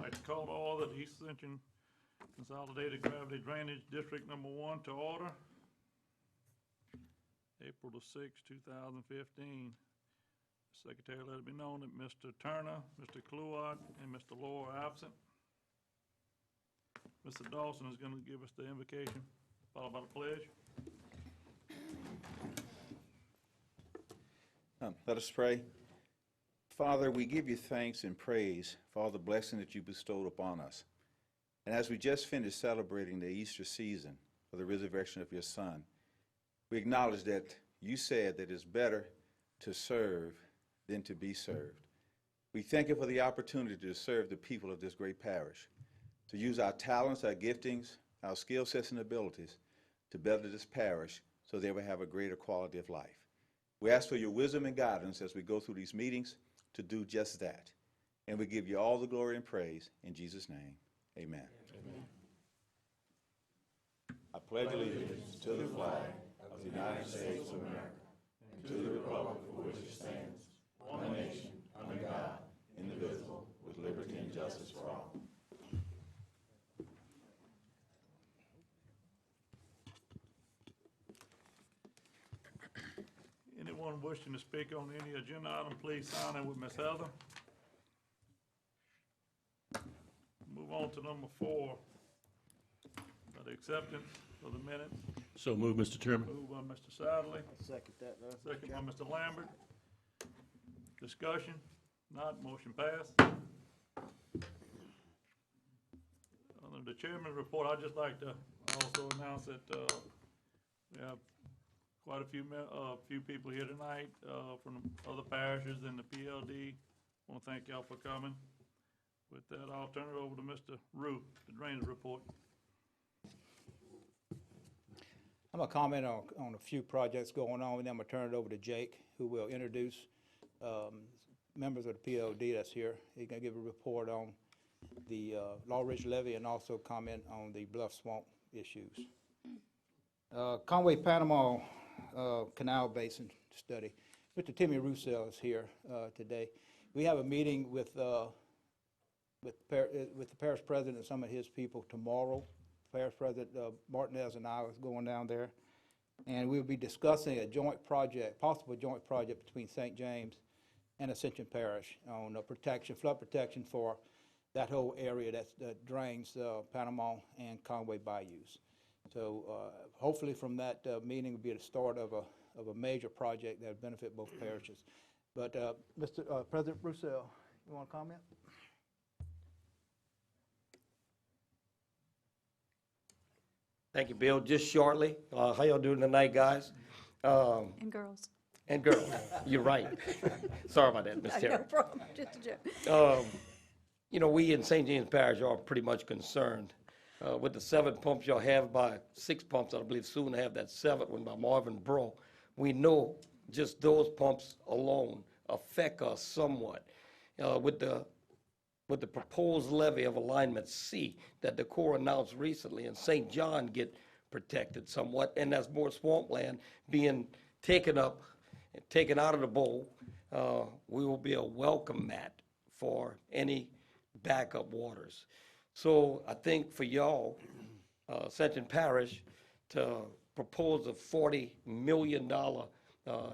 like to call to order the East Ascension Consolidated Gravity Drainage District Number 1 to order. April the 6th, 2015. Secretary let it be known that Mr. Turner, Mr. Cluart, and Mr. Lowe are absent. Mr. Dawson is going to give us the invocation, followed by the pledge. Let us pray. Father, we give you thanks and praise for all the blessing that you bestowed upon us. And as we just finished celebrating the Easter season for the resurrection of your Son, we acknowledge that you said that it's better to serve than to be served. We thank you for the opportunity to serve the people of this great parish, to use our talents, our giftings, our skill sets and abilities to better this parish so they will have a greater quality of life. We ask for your wisdom and guidance as we go through these meetings to do just that. And we give you all the glory and praise in Jesus' name. Amen. Amen. I pledge allegiance to the flag of the United States of America and to the republic for which it stands, one nation, under God, indivisible, with liberty and justice for all. Anyone wishing to speak on any agenda item, please sign in with Ms. Heather. Move on to number 4, the acceptance of the minutes. So move, Mr. Chairman. Moved by Mr. Sadlerly. Second that. Second by Mr. Lambert. Discussion? Not. Motion passed. Under the chairman's report, I'd just like to also announce that we have quite a few people here tonight from other parishes in the PLD. I want to thank y'all for coming. With that, I'll turn it over to Mr. Rue, the drainage report. I'm going to comment on a few projects going on, and then I'm going to turn it over to Jake, who will introduce members of the PLD that's here. He's going to give a report on the Law Ridge levee and also comment on the Bluff Swamp issues. Conway Panama Canal Basin study. Mr. Timmy Roussel is here today. We have a meeting with the parish president and some of his people tomorrow. Parish President Martinez and I was going down there, and we'll be discussing a joint project, possible joint project between St. James and Ascension Parish on flood protection for that whole area that drains Panama and Conway bayous. So hopefully from that meeting will be the start of a major project that will benefit both parishes. But Mr. President Roussel, you want to comment? Thank you, Bill. Just shortly, how y'all doing tonight, guys? And girls. And girls. You're right. Sorry about that, Miss Terry. No problem, just a joke. You know, we in St. James Parish are pretty much concerned with the 7 pumps y'all have by 6 pumps. I believe soon to have that 7th one by Marvin Bro. We know just those pumps alone affect us somewhat. With the proposed levy of alignment C that the Corps announced recently, and St. John get protected somewhat, and that's more swampland being taken up and taken out of the bowl, we will be a welcome mat for any backup waters. So I think for y'all, Ascension Parish, to propose a $40 million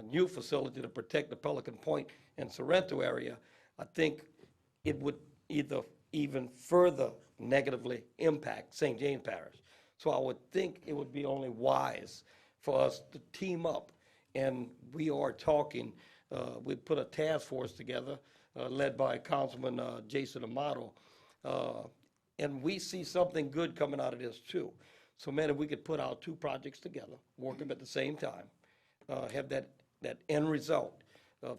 new facility to protect the Pelican Point and Sorrento area, I think it would either even further negatively impact St. James Parish. So I would think it would be only wise for us to team up, and we are talking, we put a task force together led by Councilman Jason Amato, and we see something good coming out of this too. So man, if we could put our 2 projects together, work them at the same time, have that end result,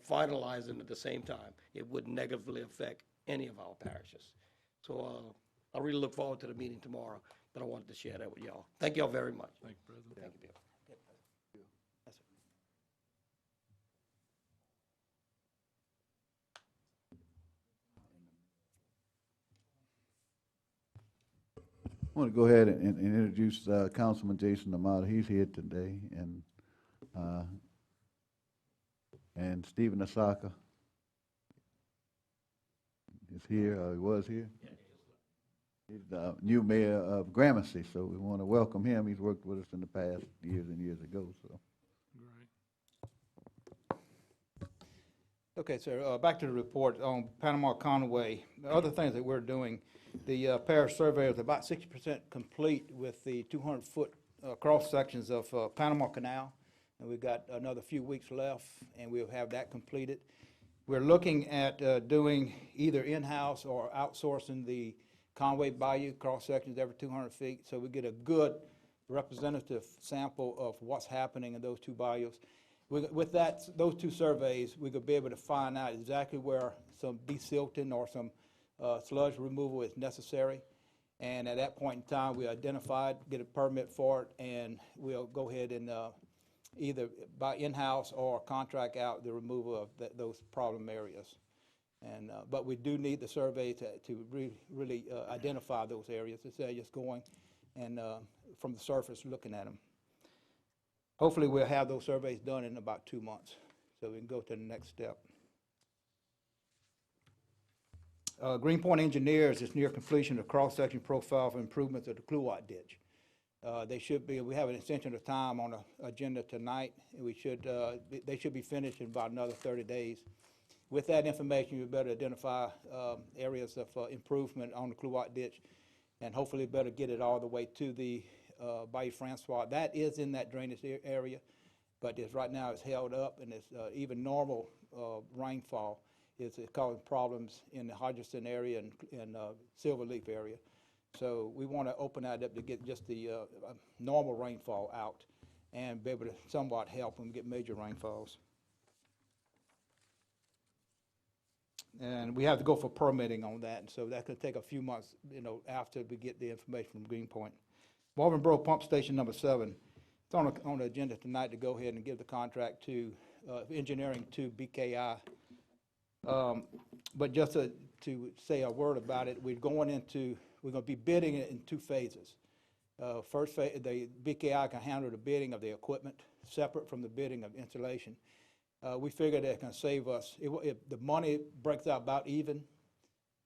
finalizing at the same time, it would negatively affect any of our parishes. So I really look forward to the meeting tomorrow, but I wanted to share that with y'all. Thank y'all very much. Thank you, President. Thank you, Bill. I want to go ahead and introduce Councilman Jason Amato. He's here today, and Stephen Asaka is here. He was here. He's the new mayor of Gramercy, so we want to welcome him. He's worked with us in the past years and years ago, so. Great. Okay, sir, back to the report on Panama Conway. The other things that we're doing, the parish survey is about 60% complete with the 200-foot cross sections of Panama Canal, and we've got another few weeks left, and we'll have that completed. We're looking at doing either in-house or outsourcing the Conway Bayou cross sections every 200 feet, so we get a good representative sample of what's happening in those two bayous. With that, those two surveys, we could be able to find out exactly where some desilting or some sludge removal is necessary. And at that point in time, we identified, get a permit for it, and we'll go ahead and either buy in-house or contract out the removal of those problem areas. And but we do need the survey to really identify those areas. It's just going and from the surface looking at them. Hopefully, we'll have those surveys done in about 2 months, so we can go to the next step. Greenpoint Engineers is near completion of cross-section profile for improvements of the Kluwat ditch. They should be. We have an extension of time on the agenda tonight, and they should be finished in about another 30 days. With that information, you better identify areas of improvement on the Kluwat ditch, and hopefully better get it all the way to the Bayou Francois. That is in that drainage area, but right now it's held up, and it's even normal rainfall is causing problems in the Hodgson area and Silverleaf area. So we want to open that up to get just the normal rainfall out and be able to somewhat help them get major rainfalls. And we have to go for permitting on that, and so that could take a few months, after we get the information from Greenpoint. Marvinboro Pump Station number 7. It's on the agenda tonight to go ahead and give the contract to engineering to BKI. But just to say a word about it, we're going to be bidding it in 2 phases. First phase, the BKI can handle the bidding of the equipment separate from the bidding of installation. We figure that can save us, if the money breaks out about even,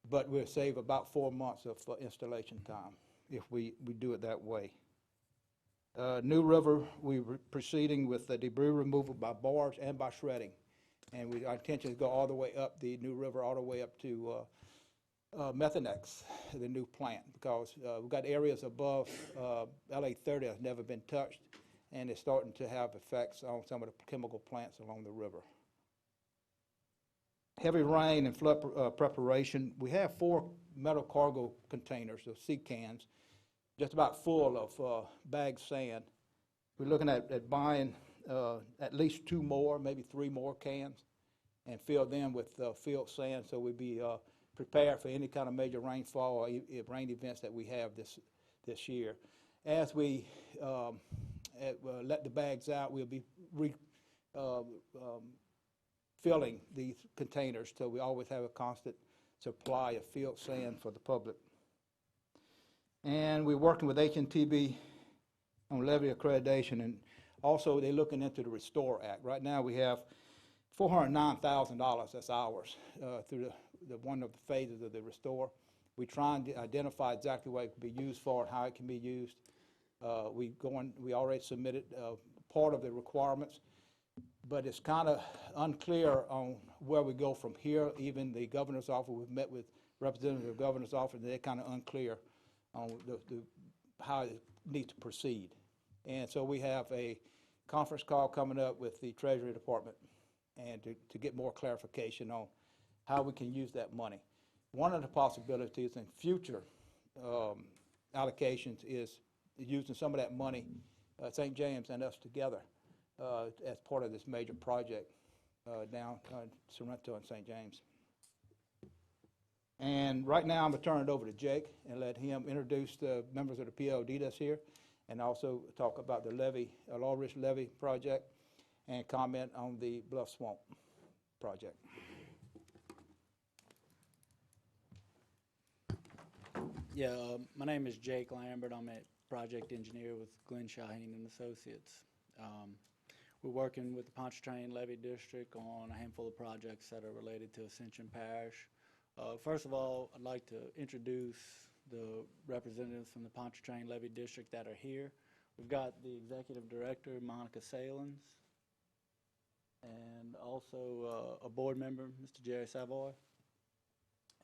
but we'll save about 4 months of installation time if we do it that way. New River, we were proceeding with the debris removal by barge and by shredding. And our intention is to go all the way up the New River, all the way up to Methanex, the new plant, because we've got areas above LA 30 that's never been touched, and it's starting to have effects on some of the chemical plants along the river. Heavy rain and flood preparation. We have 4 metal cargo containers, or sea cans, just about full of bagged sand. We're looking at buying at least 2 more, maybe 3 more cans, and fill them with field sand, so we'd be prepared for any kind of major rainfall or rain events that we have this year. As we let the bags out, we'll be filling these containers, so we always have a constant supply of field sand for the public. And we're working with HNTB on levy accreditation, and also they're looking into the Restore Act. Right now we have $409,000, that's ours, through the one of the phases of the Restore. We're trying to identify exactly what it can be used for and how it can be used. We already submitted part of the requirements, but it's kind of unclear on where we go from here. Even the governor's office, we've met with representatives of the governor's office, and they're kind of unclear on how it needs to proceed. And so we have a conference call coming up with the Treasury Department and to get more clarification on how we can use that money. One of the possibilities in future allocations is using some of that money, St. James and us together, as part of this major project down Sorrento and St. James. And right now I'm going to turn it over to Jake and let him introduce the members of the PLD that's here, and also talk about the levee, Law Rich Levee project, and comment on the Bluff Swamp project. Yeah, my name is Jake Lambert. I'm a project engineer with Glenn Shaheen and Associates. We're working with the Pontchartrain Levee District on a handful of projects that are related to Ascension Parish. First of all, I'd like to introduce the representatives from the Pontchartrain Levy District that are here. We've got the Executive Director, Monica Salins, and also a board member, Mr. Jerry Savoy,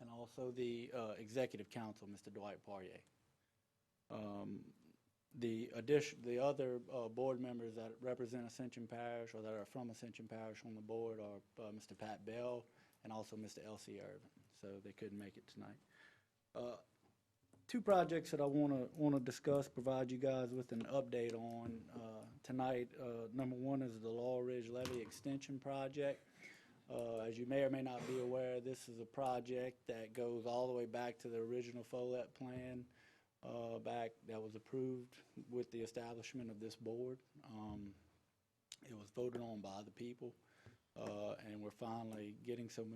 and also the Executive Council, Mr. Dwight Poirier. The other board members that represent Ascension Parish or that are from Ascension Parish on the board are Mr. Pat Bell and also Mr. L.C. Irvin, so they couldn't make it tonight. Two projects that I want to discuss, provide you guys with an update on tonight. Number one is the Laurel Ridge Levee Extension Project. As you may or may not be aware, this is a project that goes all the way back to the original FOLET plan that was approved with the establishment of this board. It was voted on by the people, and we're finally getting some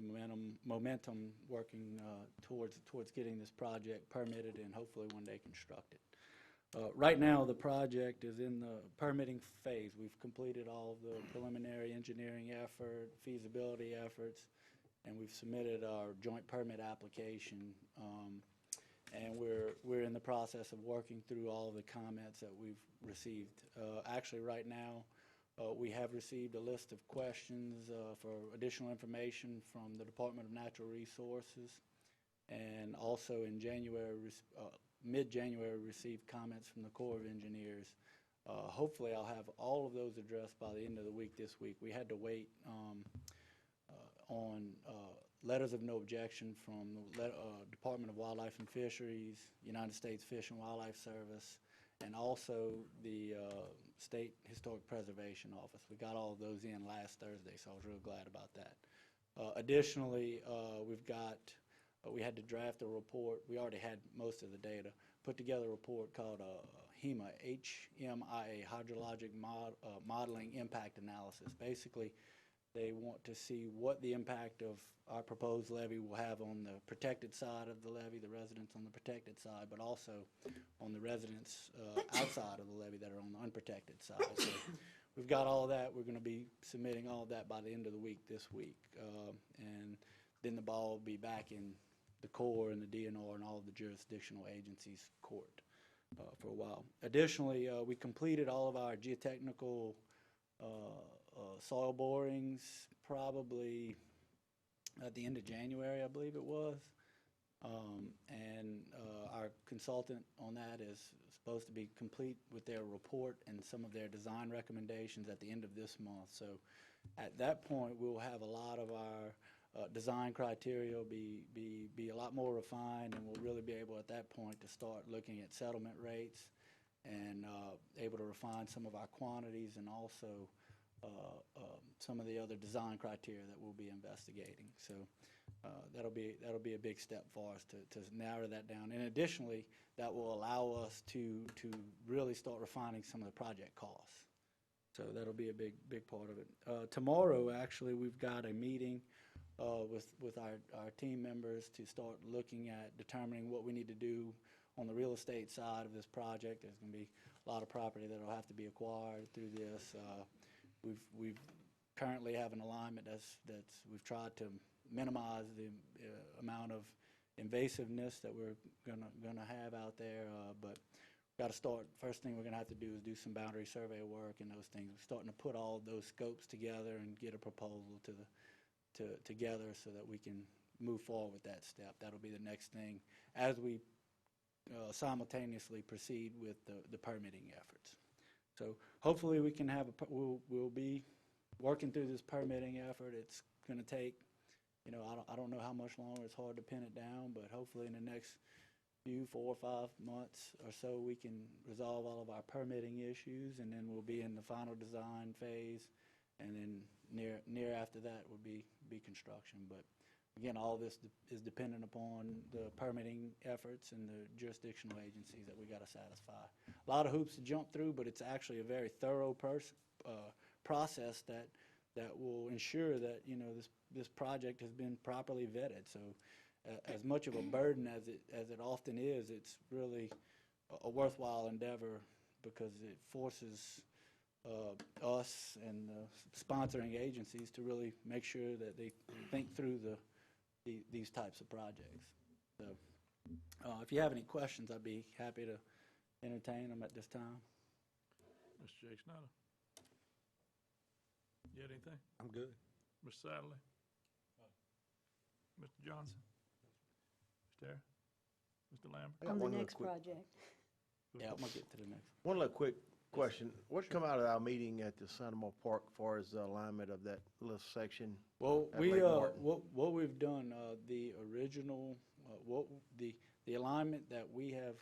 momentum working towards getting this project permitted and hopefully one day constructed. Right now, the project is in the permitting phase. We've completed all of the preliminary engineering effort, feasibility efforts, and we've submitted our joint permit application. And we're in the process of working through all of the comments that we've received. Actually, right now, we have received a list of questions for additional information from the Department of Natural Resources, and also in January, mid-January, received comments from the Corps of Engineers. Hopefully, I'll have all of those addressed by the end of the week this week. We had to wait on letters of no objection from the Department of Wildlife and Fisheries, United States Fish and Wildlife Service, and also the State Historic Preservation Office. We got all of those in last Thursday, so I was real glad about that. Additionally, we had to draft a report. We already had most of the data. Put together a report called HEMA, H-M-I-A, Hydrologic Modeling Impact Analysis. Basically, they want to see what the impact of our proposed levee will have on the protected side of the levee, the residents on the protected side, but also on the residents outside of the levee that are on the unprotected side. So we've got all of that. We're going to be submitting all of that by the end of the week this week. And then the ball will be back in the Corps and the DNR and all of the jurisdictional agencies' court for a while. Additionally, we completed all of our geotechnical soil borings probably at the end of January, I believe it was. And our consultant on that is supposed to be complete with their report and some of their design recommendations at the end of this month. So at that point, we'll have a lot of our design criteria be a lot more refined, and we'll really be able at that point to start looking at settlement rates and able to refine some of our quantities and also some of the other design criteria that we'll be investigating. So that'll be a big step for us to narrow that down. And additionally, that will allow us to really start refining some of the project costs. So that'll be a big part of it. Tomorrow, actually, we've got a meeting with our team members to start looking at determining what we need to do on the real estate side of this project. There's going to be a lot of property that will have to be acquired through this. We've currently have an alignment that's we've tried to minimize the amount of invasiveness that we're gonna have out there, but got to start. First thing we're gonna have to do is do some boundary survey work and those things. We're starting to put all those scopes together and get a proposal together so that we can move forward with that step. That'll be the next thing as we simultaneously proceed with the permitting efforts. So hopefully we can have we'll be working through this permitting effort. It's going to take, I don't know how much longer. It's hard to pin it down, but hopefully in the next few 4 or 5 months or so we can resolve all of our permitting issues, and then we'll be in the final design phase, and then near after that would be construction. But again, all this is dependent upon the permitting efforts and the jurisdictional agencies that we got to satisfy. A lot of hoops to jump through, but it's actually a very thorough process that will ensure that this project has been properly vetted. So, as much of a burden as it often is, it's really a worthwhile endeavor because it forces us and the sponsoring agencies to really make sure that they think through these types of projects. So If you have any questions, I'd be happy to entertain them at this time. Mr. Jake Snyder? You had anything? I'm good. Mr. Sadler? Mr. Johnson? Mr. Terry? Mr. Lambert? I got On the one little next quick- project. Yeah, I'm gonna get to the next. One little quick question. What come out of our meeting at the Sonoma Park as far as the alignment of that little section? Well, At we, Lake Martin. what we've done, the original, the alignment that we have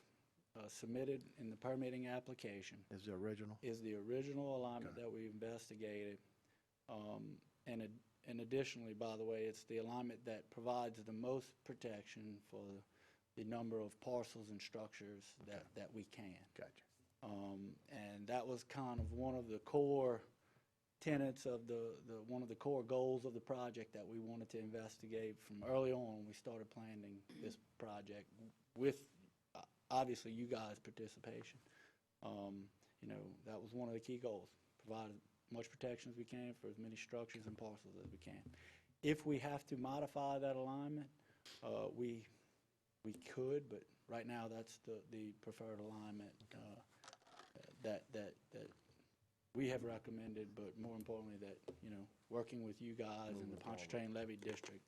submitted in the permitting application Is the original? is the original alignment that we investigated. And additionally, by the way, it's the alignment that provides the most protection for the number of parcels and structures that we can. Gotcha. And that was kind of one of the core tenets of one of the core goals of the project that we wanted to investigate from early on when we started planning this project with, obviously, you guys' participation. That was one of the key goals, provide as much protection as we can for as many structures and parcels as we can. If we have to modify that alignment, we could, but right now, that's the preferred alignment that we have recommended, but more importantly, that, working with you guys and the Pontchartrain Levy District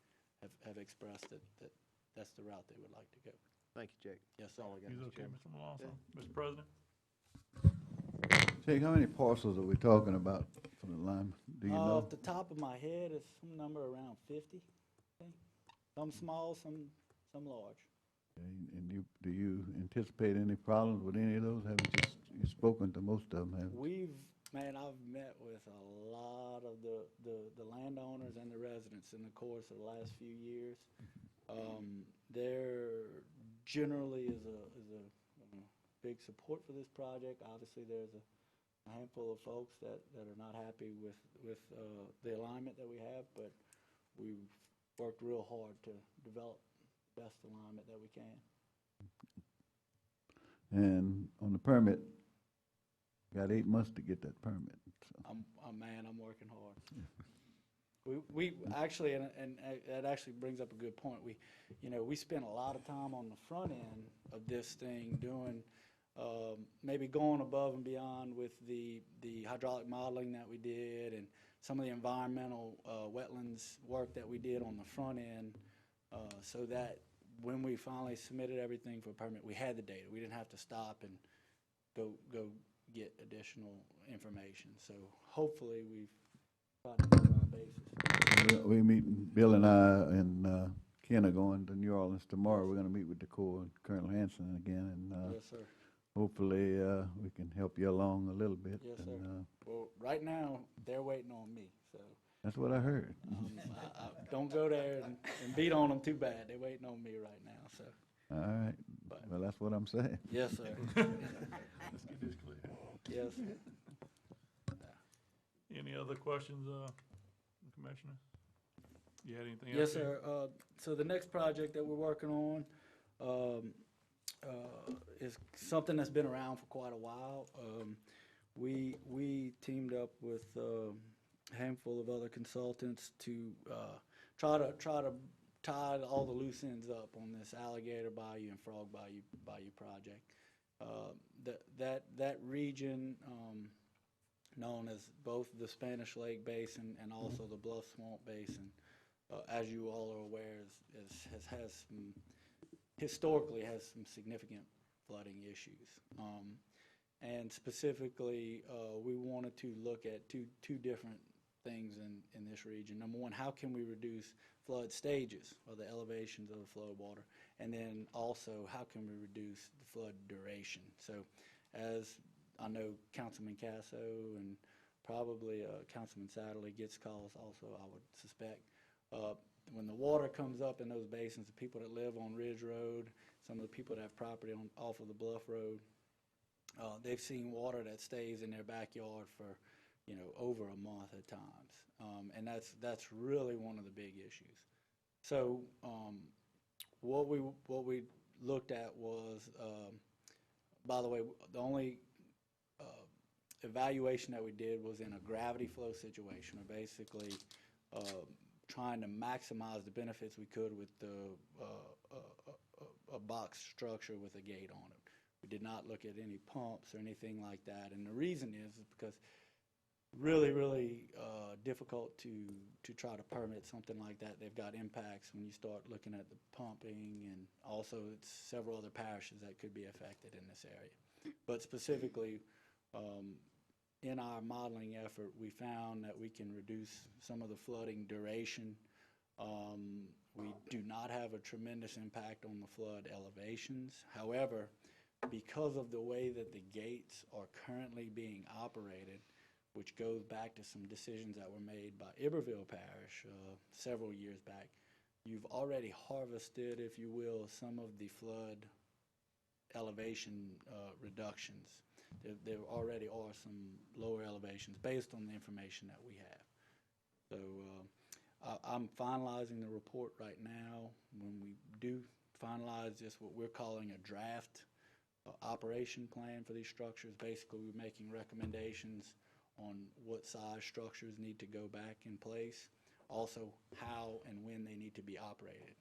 have expressed that that's the route they would like to go. Thank you, Jake. Yes, That's sir. all I got, He's Mr. okay, Chairman. Mr. Malonzo? Mr. President? Jake, how many parcels are we talking about for the lime? Do you know? Off the top of my head, it's some number around 50. I think. Some small, some large. And do you anticipate any problems with any of those? Haven't you spoken to most of them, haven't you? I've met with a lot of the landowners and the residents in the course of the last few years. There generally is a big support for this project. Obviously, there's a handful of folks that are not happy with the alignment that we have, but we've worked real hard to develop the best alignment that we can. And on the permit, got 8 months to get that permit. So. I'm working hard. We actually, and that actually brings up a good point. We spent a lot of time on the front end of this thing doing, maybe going above and beyond with the hydraulic modeling that we did and some of the environmental wetlands work that we did on the front end, so that when we finally submitted everything for a permit, we had the data. We didn't have to stop and go get additional information. So hopefully we've tried to cover our bases. We meeting, Bill and I and Ken are going to New Orleans tomorrow. We're going to meet with the Corps and Colonel Hanson again, and Yes, sir. hopefully we can help you along a little bit. Yes, sir. And, Well, right now, they're waiting on me, so that's what I heard. I don't go there and beat on them too bad. They're waiting on me right now, so. All right. But- Well, that's what I'm saying. Yes, sir. Let's get this clear. Yes. Any other questions, Commissioner? You had anything else? Yes, sir. So the next project that we're working on is something that's been around for quite a while. We teamed up with a handful of other consultants to try to tie all the loose ends up on this Alligator Bayou and Frog Bayou project. That region, known as both the Spanish Lake Basin and also the Bluff Swamp Basin, as you all are aware, historically has some significant flooding issues. And specifically, we wanted to look at two different things in this region. Number one, how can we reduce flood stages, or the elevations of the flow water? And then also, how can we reduce the flood duration? So as I know Councilman Casso and probably Councilman Satterley gets calls also, I would suspect. When the water comes up in those basins, the people that live on Ridge Road, some of the people that have property off of the Bluff Road, they've seen water that stays in their backyard for, over a month at times. And that's really one of the big issues. So what we looked at was, by the way, the only evaluation that we did was in a gravity flow situation, or basically trying to maximize the benefits we could with the a box structure with a gate on it. We did not look at any pumps or anything like that, and the reason is because really difficult to try to permit something like that. They've got impacts when you start looking at the pumping, and also it's several other parishes that could be affected in this area. But specifically, in our modeling effort, we found that we can reduce some of the flooding duration. We do not have a tremendous impact on the flood elevations. However, because of the way that the gates are currently being operated, which goes back to some decisions that were made by Iberville Parish several years back, you've already harvested, if you will, some of the flood elevation reductions. There already are some lower elevations based on the information that we have. So I'm finalizing the report right now. When we do finalize this, what we're calling a draft operation plan for these structures, basically we're making recommendations on what size structures need to go back in place, also how and when they need to be operated,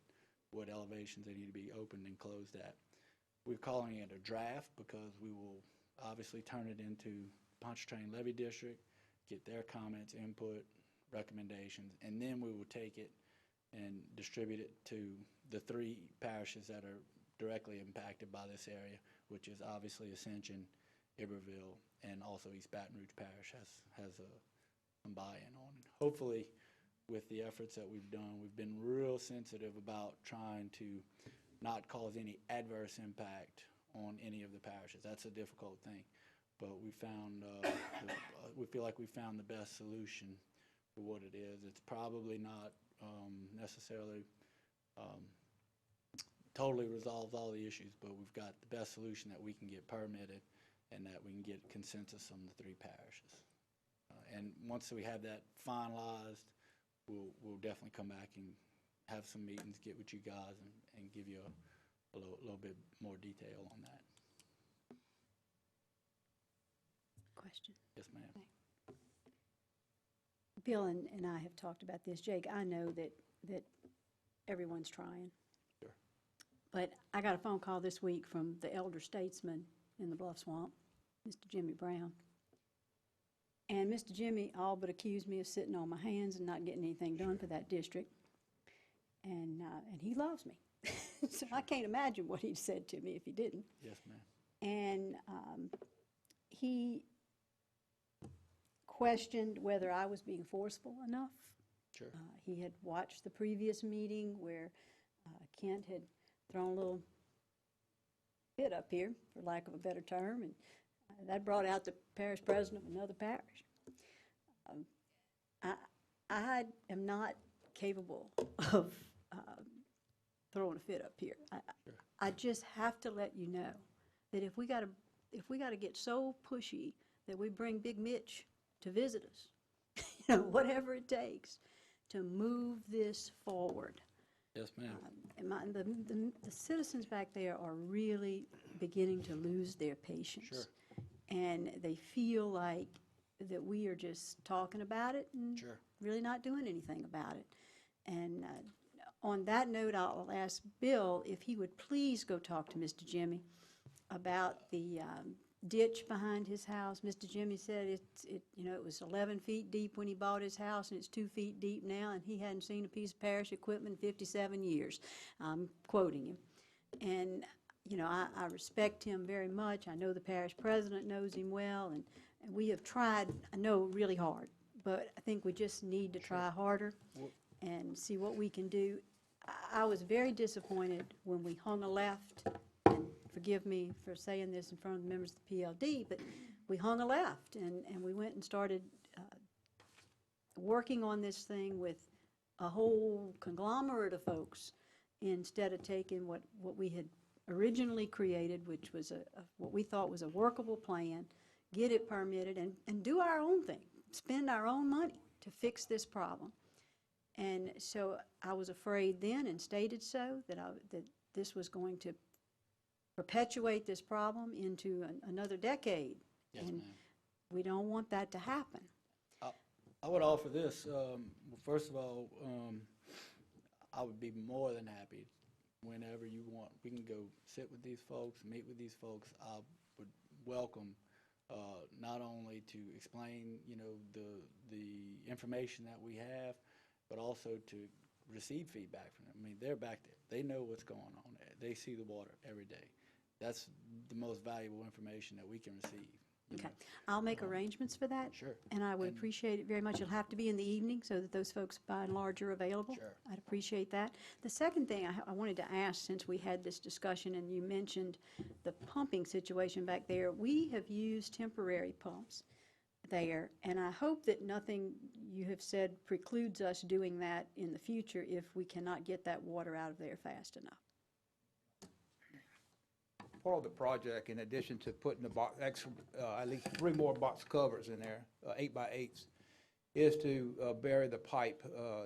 what elevations they need to be opened and closed at. We're calling it a draft because we will obviously turn it into Pontchartrain Levy District, get their comments, input, recommendations, and then we will take it and distribute it to the 3 parishes that are directly impacted by this area, which is obviously Ascension, Iberville, and also East Baton Rouge Parish has some buy-in on it. Hopefully, with the efforts that we've done, we've been real sensitive about trying to not cause any adverse impact on any of the parishes. That's a difficult thing, but we found we feel like we found the best solution for what it is. It's probably not necessarily totally resolves all the issues, but we've got the best solution that we can get permitted and that we can get consensus on the 3 parishes. And once we have that finalized, we'll definitely come back and have some meetings, get with you guys, and give you a little bit more detail on that. Question. Yes, ma'am. Bill and I have talked about this. Jake, I know that everyone's trying. Sure. But I got a phone call this week from the elder statesman in the Bluff Swamp, Mr. Jimmy Brown. And Mr. Jimmy all but accused me of sitting on my hands and not getting anything done for that district. And he loves me. So I can't imagine what he'd said to me if he didn't. Yes, ma'am. And he questioned whether I was being forceful enough. Sure. He had watched the previous meeting where Kent had thrown a little fit up here, for lack of a better term, and that brought out the parish president of another parish. I am not capable of throwing a fit up here. I just have to let you know that if we got to get so pushy that we bring Big Mitch to visit us, whatever it takes to move this forward. Yes, ma'am. The citizens back there are really beginning to lose their patience. Sure. And they feel like that we are just talking about it and Sure. really not doing anything about it. And on that note, I'll ask Bill if he would please go talk to Mr. Jimmy about the ditch behind his house. Mr. Jimmy said it was 11 feet deep when he bought his house, and it's 2 feet deep now, and he hadn't seen a piece of parish equipment in 57 years. I'm quoting him. And, I respect him very much. I know the parish president knows him well, and we have tried, I know, really hard, but I think we just need to try harder and see what we can do. I was very disappointed when we hung a left, and forgive me for saying this in front of the members of the PLD, but we hung a left, and we went and started working on this thing with a whole conglomerate of folks instead of taking what we had originally created, which was what we thought was a workable plan, get it permitted, and do our own thing, spend our own money to fix this problem. And so I was afraid then, and stated so, that this was going to perpetuate this problem into another decade. Yes, and ma'am. we don't want that to happen. I would offer this. First of all, I would be more than happy whenever you want, we can go sit with these folks, meet with these folks. I would welcome not only to explain, the information that we have, but also to receive feedback from them. I mean, they're back there. They know what's going on. They see the water every day. That's the most valuable information that we can receive. you Okay, know. I'll make arrangements for that. Sure. And I would appreciate it very much. It'll have to be in the evening so that those folks by and large are available. Sure. I'd appreciate that. The second thing I wanted to ask, since we had this discussion and you mentioned the pumping situation back there, we have used temporary pumps there, and I hope that nothing you have said precludes us doing that in the future if we cannot get that water out of there fast enough. Part of the project, in addition to putting the box, at least 3 more box covers in there, 8x8s, is to bury the pipe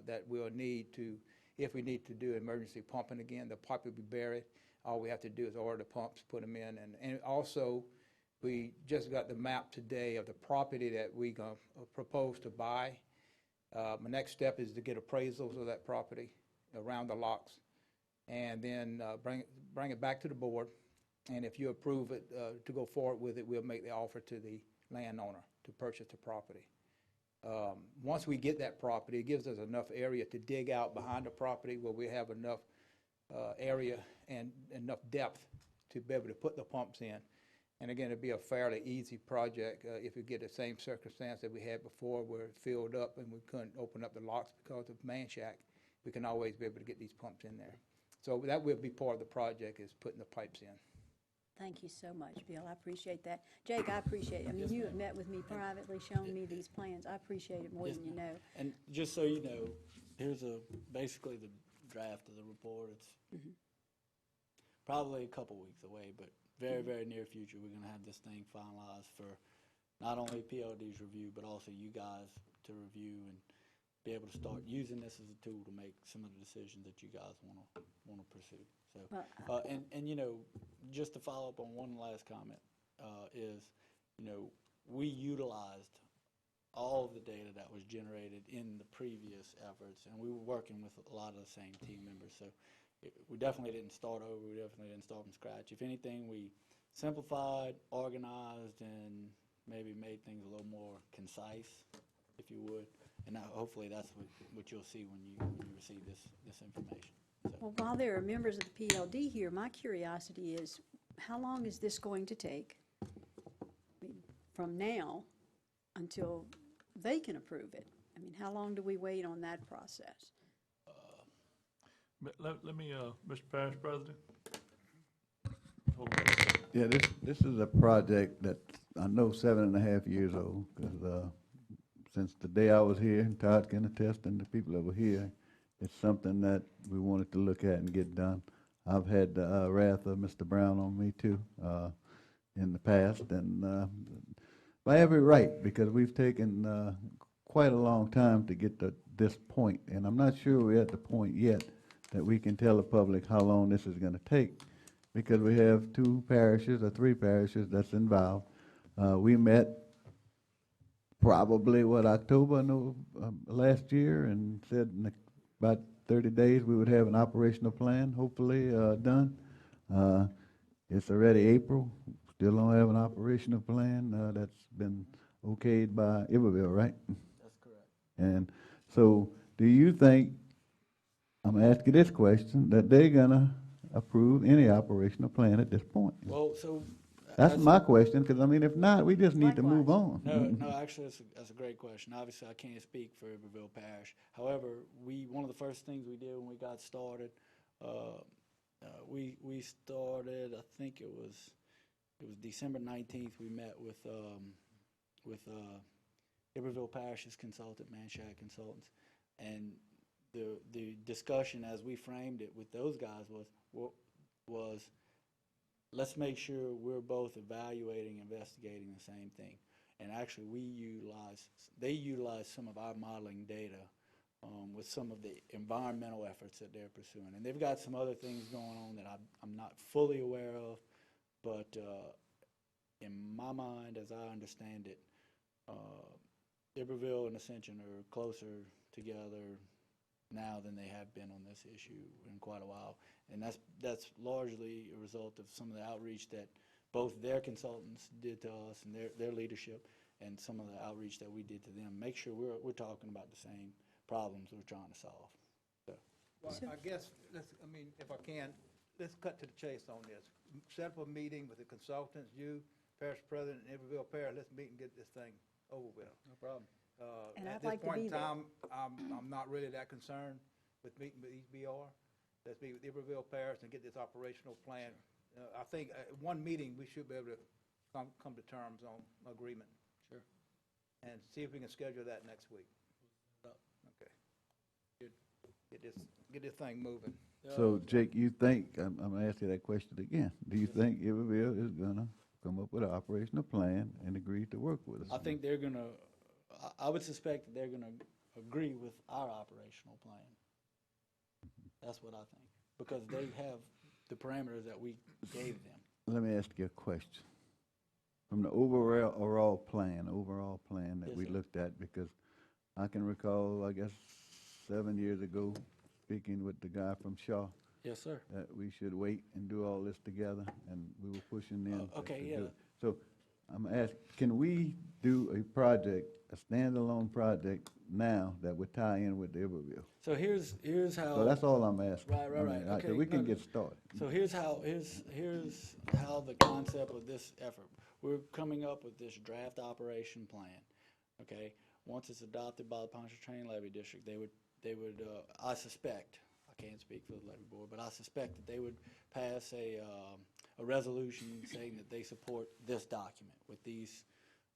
that we'll need to, if we need to do emergency pumping again, the pipe will be buried. All we have to do is order the pumps, put them in, and also, we just got the map today of the property that we gonna propose to buy. My next step is to get appraisals of that property around the locks, and then bring it back to the board. And if you approve it, to go forward with it, we'll make the offer to the landowner to purchase the property. Once we get that property, it gives us enough area to dig out behind the property where we have enough area and enough depth to be able to put the pumps in. And again, it'd be a fairly easy project if we get the same circumstance that we had before where it filled up and we couldn't open up the locks because of man shack. We can always be able to get these pumps in there. So that will be part of the project, is putting the pipes in. Thank you so much, Bill. I appreciate that. Jake, I appreciate it. I mean, you have met with me privately, shown me these plans. I appreciate it more Yes, than you know. And just so you know, here's basically the draft of the report. It's probably a couple weeks away, but very, very near future, we're gonna have this thing finalized for not only PLD's review, but also you guys to review and be able to start using this as a tool to make some of the decisions that you guys wanna pursue. So, Well, and just to follow up on one last comment, is, we utilized all of the data that was generated in the previous efforts, and we were working with a lot of the same team members. So we definitely didn't start over. We definitely didn't start from scratch. If anything, we simplified, organized, and maybe made things a little more concise, if you would. And hopefully that's what you'll see when you receive this information. So. Well, while there are members of the PLD here, my curiosity is, how long is this going to take from now until they can approve it? I mean, how long do we wait on that process? But let me, Mr. Parish President. Hold on. Yeah, this is a project that I know 7.5 years old, because since the day I was here, and Todd can attest, and the people that were here, it's something that we wanted to look at and get done. I've had the wrath of Mr. Brown on me too in the past, and by every right, because we've taken quite a long time to get to this point, and I'm not sure we're at the point yet that we can tell the public how long this is going to take, because we have 2 parishes or 3 parishes that's involved. We met probably, October last year, and said in about 30 days we would have an operational plan, hopefully done. It's already April, still don't have an operational plan that's been okayed by Iberville, right? That's correct. And so, do you think, I'm gonna ask you this question, that they're gonna approve any operational plan at this point? Well, so. That's my question, because I mean, if not, we just need to move on. No, actually, that's a great question. Obviously, I can't speak for Iberville Parish. However, one of the first things we did when we got started, we started, I think it was December 19th, we met with Iberville Parish's consultant, Manshak Consultants, and the discussion as we framed it with those guys was let's make sure we're both evaluating, investigating the same thing. And actually, they utilize some of our modeling data with some of the environmental efforts that they're pursuing. And they've got some other things going on that I'm not fully aware of, but in my mind, as I understand it, Iberville and Ascension are closer together now than they have been on this issue in quite a while. And that's largely a result of some of the outreach that both their consultants did to us and their leadership, and some of the outreach that we did to them. Make sure we're talking about the same problems we're trying to solve. So, Well, I guess, if I can, let's cut to the chase on this. Set up a meeting with the consultants, you, parish president, and Iberville Parish, let's meet and get this thing over with. no problem. And At I'd this like to point be in there. time, I'm not really that concerned with meeting with EBR. Let's meet with Iberville Parish and get this operational plan. I think at one meeting, we should be able to come to terms on agreement. Sure. And see if we can schedule that next week. Up. Okay. Good. Get this thing moving. So, Jake, you think, I'm gonna ask you that question again. Do you think Iberville is gonna come up with an operational plan and agree to work with us? I think they're gonna, I would suspect that they're gonna agree with our operational plan. That's what I think, because they have the parameters that we gave them. Let me ask you a question. From the overall plan that Yes, we sir. looked at, because I can recall, I guess, 7 years ago, speaking with the guy from Shaw, Yes, sir. that we should wait and do all this together, and we were pushing them. Okay, to yeah. do it. So I'm asking, can we do a project, a standalone project now that would tie in with the Iberville? So here's how. So that's all I'm asking. Right, right, I mean, right. Okay, we can no, get started. So here's how the concept of this effort. We're coming up with this draft operation plan. Okay, once it's adopted by the Pontchartrain Levy District, they would I suspect, I can't speak for the levy board, but I suspect that they would pass a resolution saying that they support this document with these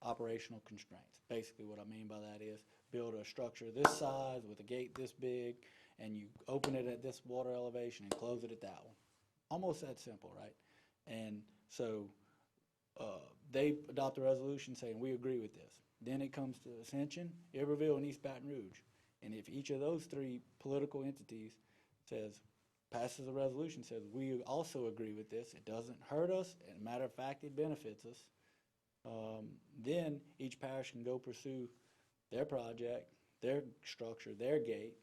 operational constraints. Basically, what I mean by that is build a structure this size with a gate this big, and you open it at this water elevation and close it at that one. Almost that simple, right? And so they adopt a resolution saying we agree with this. Then it comes to Ascension, Iberville, and East Baton Rouge. And if each of those three political entities passes a resolution, says we also agree with this, it doesn't hurt us, as a matter of fact, it benefits us, then each parish can go pursue their project, their structure, their gate,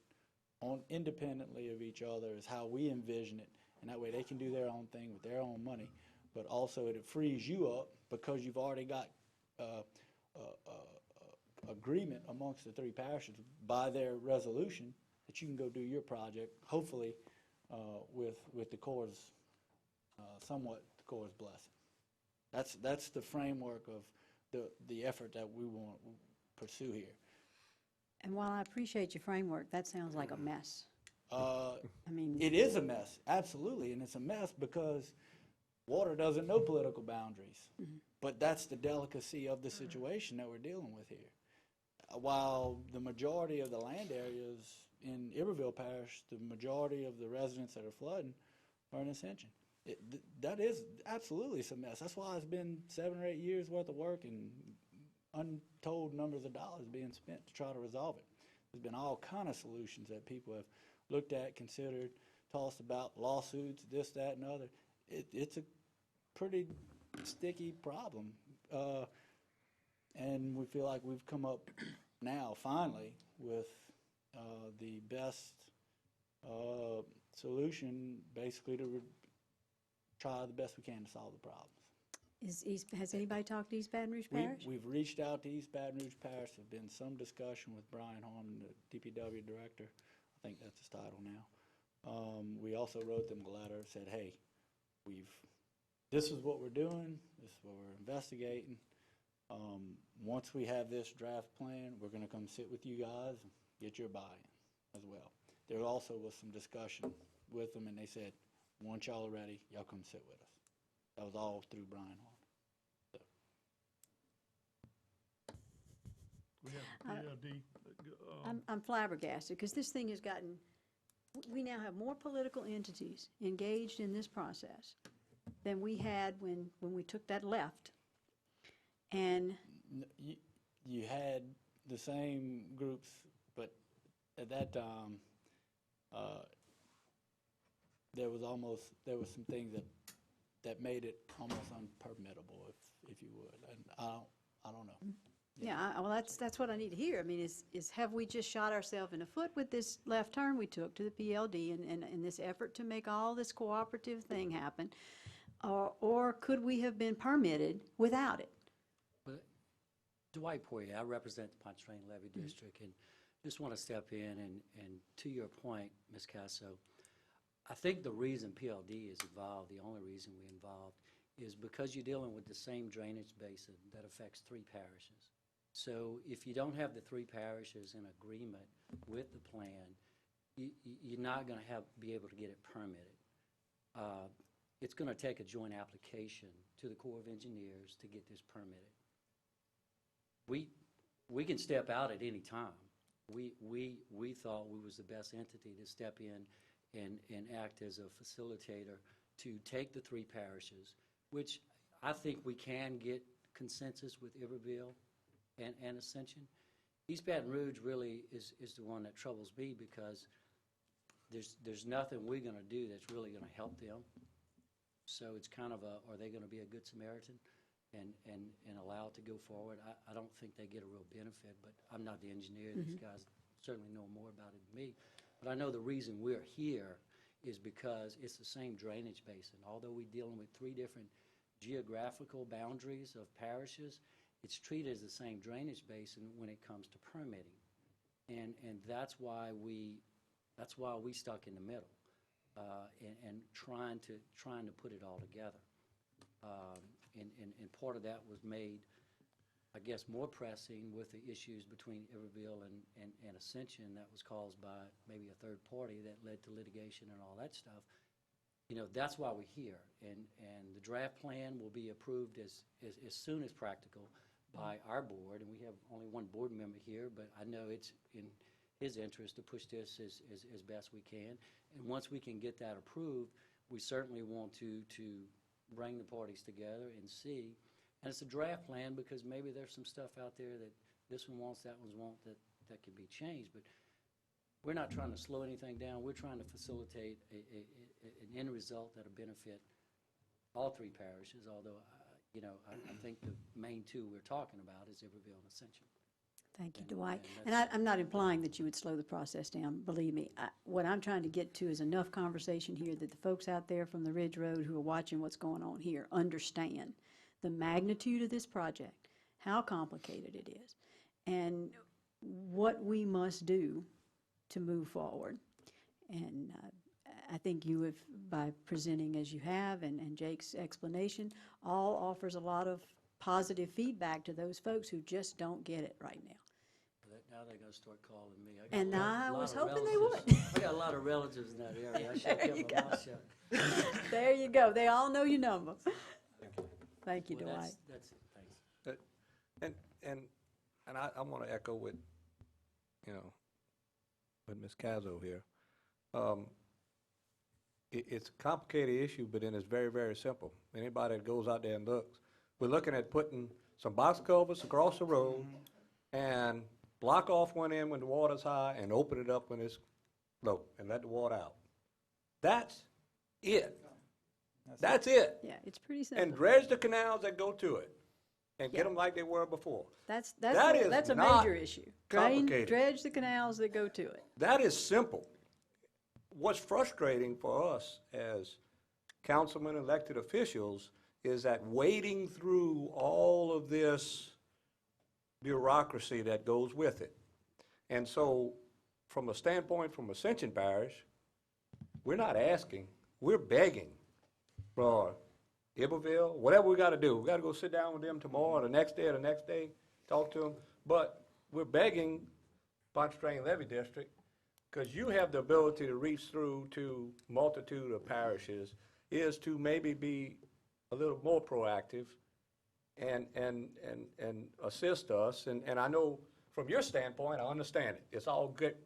independently of each other is how we envision it. And that way they can do their own thing with their own money. But also it frees you up because you've already got agreement amongst the three parishes by their resolution that you can go do your project, hopefully with the Corps' somewhat the Corps' blessing. That's the framework of the effort that we want to pursue here. And while I appreciate your framework, that sounds like a mess. I mean, It is a mess, absolutely, and it's a mess because water doesn't know political boundaries. But that's the delicacy of the situation that we're dealing with here. While the majority of the land areas in Iberville Parish, the majority of the residents that are flooding are in Ascension. That is absolutely some mess. That's why it's been 7 or 8 years worth of work and untold numbers of dollars being spent to try to resolve it. There's been all kind of solutions that people have looked at, considered, tossed about, lawsuits, this, that, and other. It's a pretty sticky problem. And we feel like we've come up now, finally, with the best solution, basically to try the best we can to solve the problems. has anybody talked to East Baton Rouge Parish? We've reached out to East Baton Rouge Parish. There's been some discussion with Brian Harmon, the DPW director. I think that's his title now. We also wrote them a letter, said, hey, this is what we're doing, this is what we're investigating. Once we have this draft plan, we're gonna come sit with you guys and get your buy-in as well. There also was some discussion with them, and they said, once y'all are ready, y'all come sit with us. That was all through Brian Harmon. We have PLD. I'm flabbergasted, because this thing has gotten, we now have more political entities engaged in this process than we had when we took that left. And You had the same groups, but at that time, there was some things that made it almost unpermittable, if you would. And I don't know. Yeah, well, that's what I need to hear. I mean, is have we just shot ourselves in the foot with this left turn we took to the PLD and in this effort to make all this cooperative thing happen? Or could we have been permitted without it? But Dwight Poirier, I represent the Pontchartrain Levy District, and just want to step in and to your point, Ms. Casso, I think the reason PLD is involved, the only reason we're involved, is because you're dealing with the same drainage basin that affects 3 parishes. So if you don't have the 3 parishes in agreement with the plan, you're not going to be able to get it permitted. It's going to take a joint application to the Corps of Engineers to get this permitted. We can step out at any time. We thought we was the best entity to step in and act as a facilitator to take the 3 parishes, which I think we can get consensus with Iberville and Ascension. East Baton Rouge really is the one that troubles me because there's nothing we're going to do that's really going to help them. So it's kind of are they going to be a good Samaritan and allow it to go forward? I don't think they get a real benefit, but I'm not the engineer. These guys certainly know more about it than me. But I know the reason we're here is because it's the same drainage basin. Although we're dealing with 3 different geographical boundaries of parishes, it's treated as the same drainage basin when it comes to permitting. And that's why we stuck in the middle and trying to put it all together. And part of that was made, I guess, more pressing with the issues between Iberville and Ascension that was caused by maybe a third party that led to litigation and all that stuff. You know, that's why we're here. And the draft plan will be approved as soon as practical by our board. And we have only one board member here, but I know it's in his interest to push this as best we can. And once we can get that approved, we certainly want to bring the parties together and see. And it's a draft plan because maybe there's some stuff out there that this one wants, that one wants, that could be changed. But we're not trying to slow anything down. We're trying to facilitate an end result that'll benefit all 3 parishes, although, I think the main 2 we're talking about is Iberville and Ascension. Thank you, Dwight. And I'm not implying that you would slow the process down, believe me. What I'm trying to get to is enough conversation here that the folks out there from the Ridge Road who are watching what's going on here understand the magnitude of this project, how complicated it is, and what we must do to move forward. And I think you have, by presenting as you have, and Jake's explanation, all offers a lot of positive feedback to those folks who just don't get it right now. Now they're going to start calling me. And I was hoping they would. I got a lot of relatives in that area. I should keep my mouth shut. There you go. They all know your number. Thank you, Well, Dwight. That's it. Thanks. And I want to echo with Ms. Cazzo here. It's a complicated issue, but then it's very, very simple. Anybody that goes out there and looks, we're looking at putting some box culverts across the road and block off one end when the water's high and open it up when it's low and let the water out. That's it. That's it. Yeah, it's pretty simple. And dredge the canals that go to it and Yeah. get them like they were before. That's is a not major issue. complicated. Dredge the canals that go to it. That is simple. What's frustrating for us as councilmen, elected officials, is that wading through all of this bureaucracy that goes with it. And so, from a standpoint from Ascension Parish, we're not asking, we're begging for Iberville, whatever we got to do. We got to go sit down with them tomorrow or the next day, talk to them. But we're begging Pontchartrain Levy District, because you have the ability to reach through to multitude of parishes, is to maybe be a little more proactive and assist us. And I know from your standpoint, I understand it. It's all good.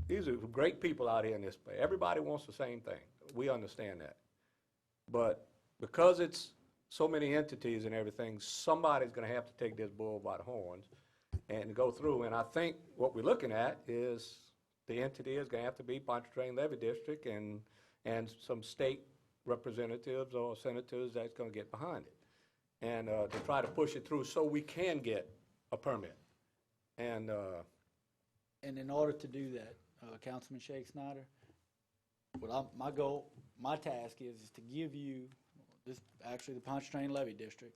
These are great people out here in this place. Everybody wants the same thing. We understand that. But because it's so many entities and everything, somebody's going to have to take this bull by the horns and go through. And I think what we're looking at is the entity is going to have to be Pontchartrain Levy District and some state representatives or senators that's going to get behind it and to try to push it through so we can get a permit. And, And in order to do that, Councilman Shake Snyder, my goal, my task is to give you, actually the Pontchartrain Levy District,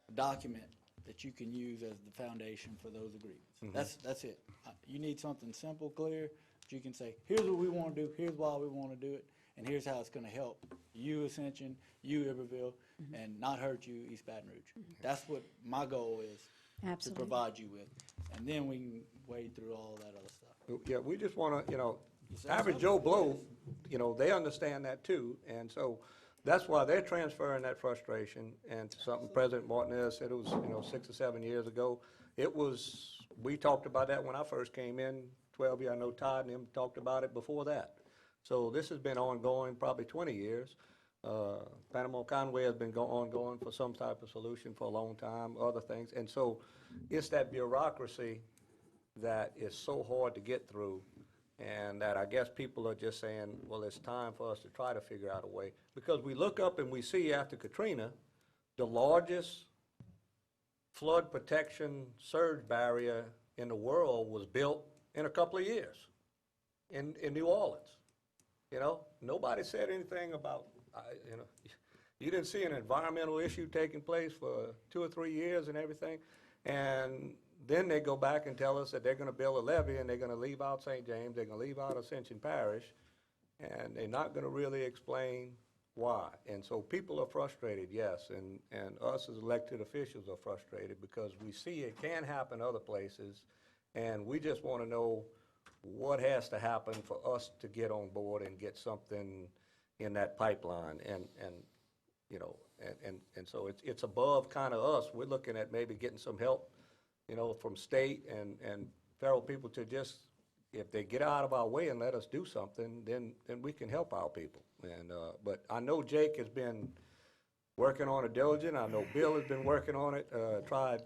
a document that you can use as the foundation for those agreements. That's it. You need something simple, clear, that you can say, here's what we want to do, here's why we want to do it, and here's how it's going to help you, Ascension, you, Iberville, and not hurt you, East Baton Rouge. That's what my goal is. Absolutely. To provide you with. And then we can wade through all that other stuff. yeah, we just want to, sounds average like Joe it Blow, they understand that too. And so that's why they're transferring that frustration. And something President Martinez said, it was, 6 or 7 years ago. We talked about that when I first came in, 12 years. I know Todd and him talked about it before that. So this has been ongoing probably 20 years. Panama Conway has been ongoing for some type of solution for a long time, other things. And so it's that bureaucracy that is so hard to get through, and that I guess people are just saying, well, it's time for us to try to figure out a way. Because we look up and we see after Katrina, the largest flood protection surge barrier in the world was built in a couple of years in New Orleans. Nobody said anything about, you didn't see an environmental issue taking place for 2 or 3 years and everything. And then they go back and tell us that they're going to build a levee and they're going to leave out St. James, they're going to leave out Ascension Parish, and they're not going to really explain why. And so people are frustrated, yes, and us as elected officials are frustrated because we see it can happen other places, and we just want to know what has to happen for us to get on board and get something in that pipeline. And so it's above kind of us. We're looking at maybe getting some help, from state and federal people to just, if they get out of our way and let us do something, then we can help our people. And but I know Jake has been working on it diligent. I know Bill has been working on it, tried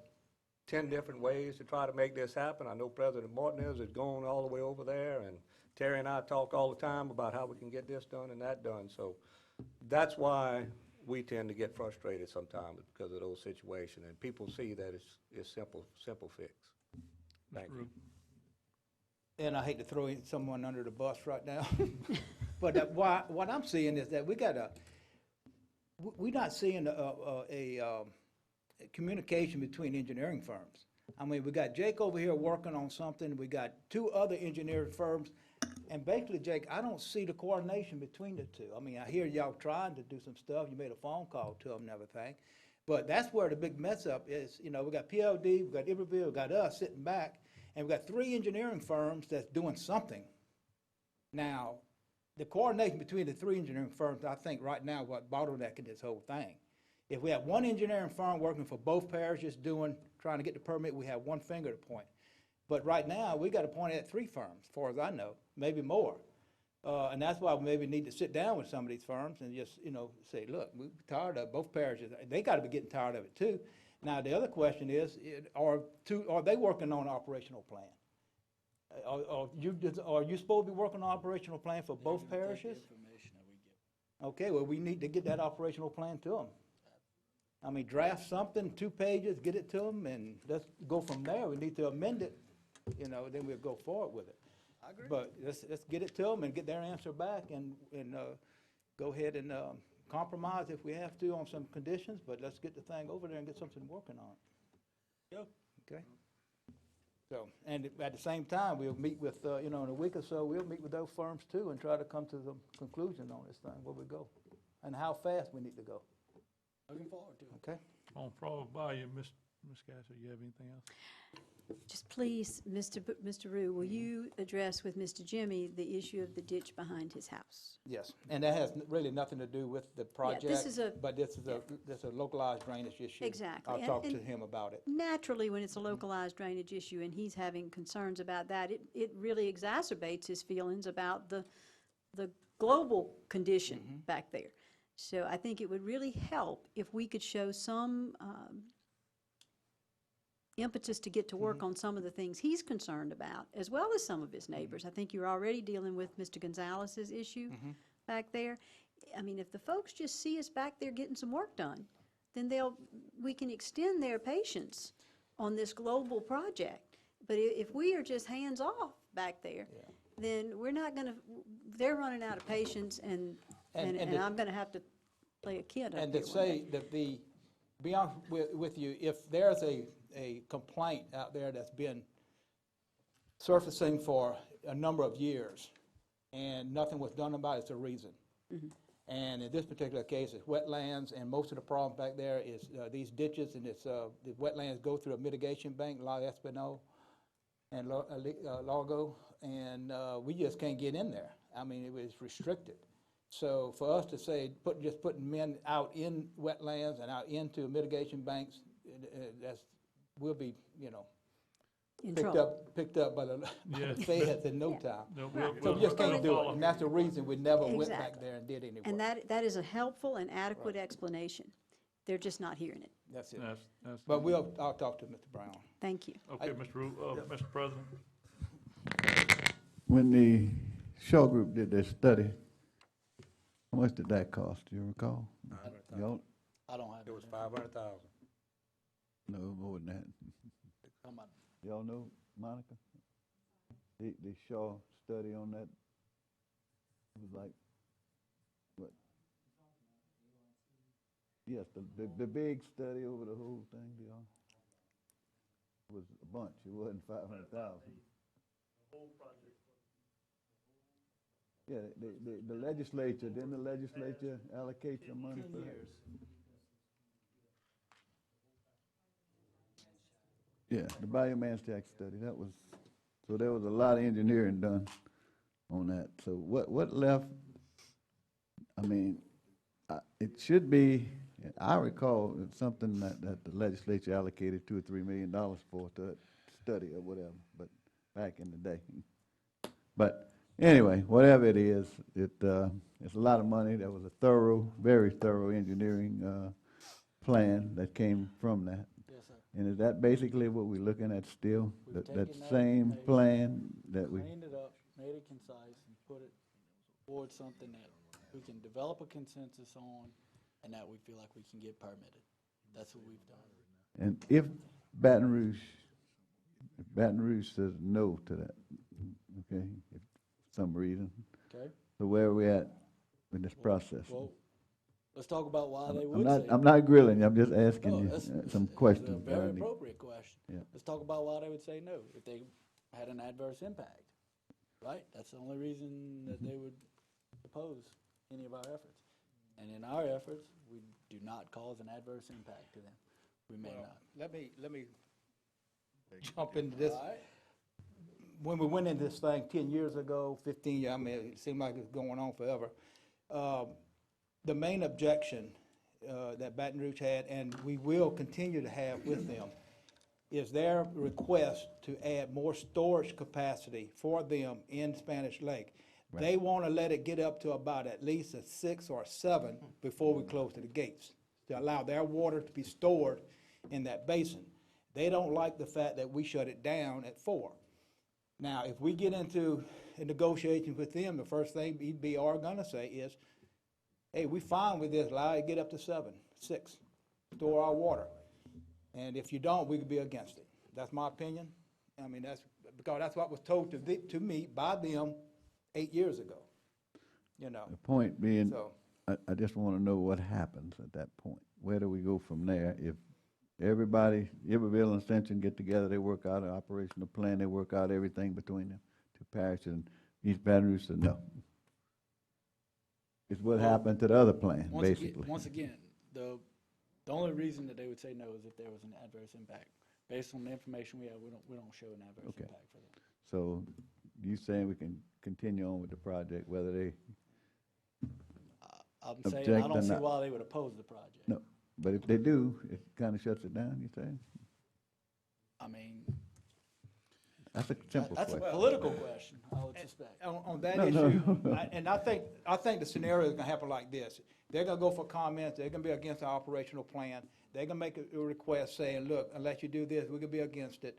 10 different ways to try to make this happen. I know President Martinez is going all the way over there, and Terry and I talk all the time about how we can get this done and that done. So that's why we tend to get frustrated sometimes, because of those situations, and people see that it's simple fix. Thank you. And I hate to throw someone under the bus right now, but what I'm seeing is that we're not seeing a communication between engineering firms. I mean, we got Jake over here working on something, we got 2 other engineering firms, and basically, Jake, I don't see the coordination between the 2. I mean, I hear y'all trying to do some stuff, you made a phone call to them and everything, but that's where the big mess up is. We got PLD, we got Iberville, we got us sitting back, and we got 3 engineering firms that's doing something. Now, the coordination between the 3 engineering firms, I think right now, what bottlenecking this whole thing. If we have one engineering firm working for both parishes trying to get the permit, we have one finger to point. But right now, we got to point at 3 firms, as far as I know, maybe more. And that's why we maybe need to sit down with some of these firms and just, say, look, we're tired of both parishes. They got to be getting tired of it too. Now, the other question is, are they working on an operational plan? Are you supposed to be working on an operational plan for both parishes? Information that we get. Okay, well, we need to get that operational plan to them. I mean, draft something, 2 pages, get it to them, and let's go from there. We need to amend it, then we'll go forward with it. I agree. But let's get it to them and get their answer back and go ahead and compromise if we have to on some conditions, but let's get the thing over there and get something working on it. Yeah. Okay? So, and at the same time, we'll meet with, in a week or so, we'll meet with those firms too and try to come to the conclusion on this thing, where we go, and how fast we need to go. Looking forward to it. Okay? On Frog Bayou, Ms. Gasser, you have anything else? Just please, Mr. Rue, will you address with Mr. Jimmy the issue of the ditch behind his house? Yes, and that has really nothing to do with the project. this is a- But this is a localized drainage issue. Exactly. I'll And- talk to and- him about it. Naturally, when it's a localized drainage issue and he's having concerns about that, it really exacerbates his feelings about the global condition back there. So I think it would really help if we could show some impetus to get to work on some of the things he's concerned about, as well as some of his neighbors. I think you're already dealing with Mr. Gonzalez's issue back there. I mean, if the folks just see us back there getting some work done, then we can extend their patience on this global project. But if we are just hands-off back there, then we're not gonna, they're running out of patience, and And I'm gonna have to play a kid up And here to one day. say that be honest with you, if there's a complaint out there that's been surfacing for a number of years and nothing was done about it, it's a reason. And in this particular case, it's wetlands, and most of the problem back there is these ditches, and it's the wetlands go through a mitigation bank, La Espino and Largo, and we just can't get in there. I mean, it was restricted. So for us to say, just putting men out in wetlands and out into mitigation banks, we'll be, In trouble. picked up by the Yeah. feds in no time. No, So we just can't do follow. it, and that's the reason we never went back Exactly. there and did any And work. that is a helpful and adequate explanation. They're just not hearing it. That's it. That's, But I'll talk to Mr. Brown. Thank you. okay, Mr. President. When the Shaw Group did their study, how much did that cost, do you recall? Y'all, I don't have. It was 500,000. no, more than that. Come on. Y'all know, Monica? The Shaw study on that was like, what? Yes, the big study over the whole thing, y'all. Was a bunch, it wasn't 500,000. Yeah, the legislature, didn't the legislature allocate some money for that? Yeah, the biomass tax study, that was, so there was a lot of engineering done on that. So what left, I mean, it should be, I recall it's something that the legislature allocated $2 or $3 million for to study or whatever, but back in the day. But anyway, whatever it is, it's a lot of money. There was a very thorough engineering plan that came from that. Yes, sir. And is that basically what we're looking at still? We've That taken that same information, plan that we, Cleaned it up, made it concise, and put it towards something that we can develop a consensus on, and that we feel like we can get permitted. That's what we've done. and if Baton Rouge says no to that, okay, if for some reason, Okay? so where are we at in this process? Well, let's talk about why they I'm would not, say. I'm not grilling you, I'm just asking No, you that's- some it's questions. a that I very need. appropriate question. Yeah. Let's talk about why they would say no, if they had an adverse impact, right? That's the only reason that they would oppose any of our efforts. And in our efforts, we do not cause an adverse impact to them. We may not. Let me jump into this. All right. When we went into this thing 10 years ago, 15 years, I mean, it seemed like it's going on forever. The main objection that Baton Rouge had, and we will continue to have with them, is their request to add more storage capacity for them in Spanish Lake. They want to let it get up to about at least a 6 or 7 before we close to the gates, to allow their water to be stored in that basin. They don't like the fact that we shut it down at 4. Now, if we get into a negotiation with them, the first thing EB are gonna say is, hey, we fine with this, allow it to get up to 7, 6, store our water. And if you don't, we could be against it. That's my opinion. I mean, because that's what was told to me by them 8 years ago, The point being, So, I just want to know what happens at that point. Where do we go from there? If everybody, Iberville and Ascension get together, they work out an operational plan, they work out everything between them, two parishes, and East Baton Rouge said no. It's what happened to the other plan, basically. Once again, the only reason that they would say no is if there was an adverse impact. Based on the information we have, we don't show an adverse Okay. impact for them. So you saying we can continue on with the project, whether they, I'm saying, Object I don't or see not. why they would oppose the project. no, but if they do, it kind of shuts it down, you say? I mean, That's a simple that's a question. political question, I would suspect. on that No, issue, no. I think the scenario is gonna happen like this. They're gonna go for comments, they're gonna be against our operational plan. They're gonna make a request saying, look, unless you do this, we're gonna be against it.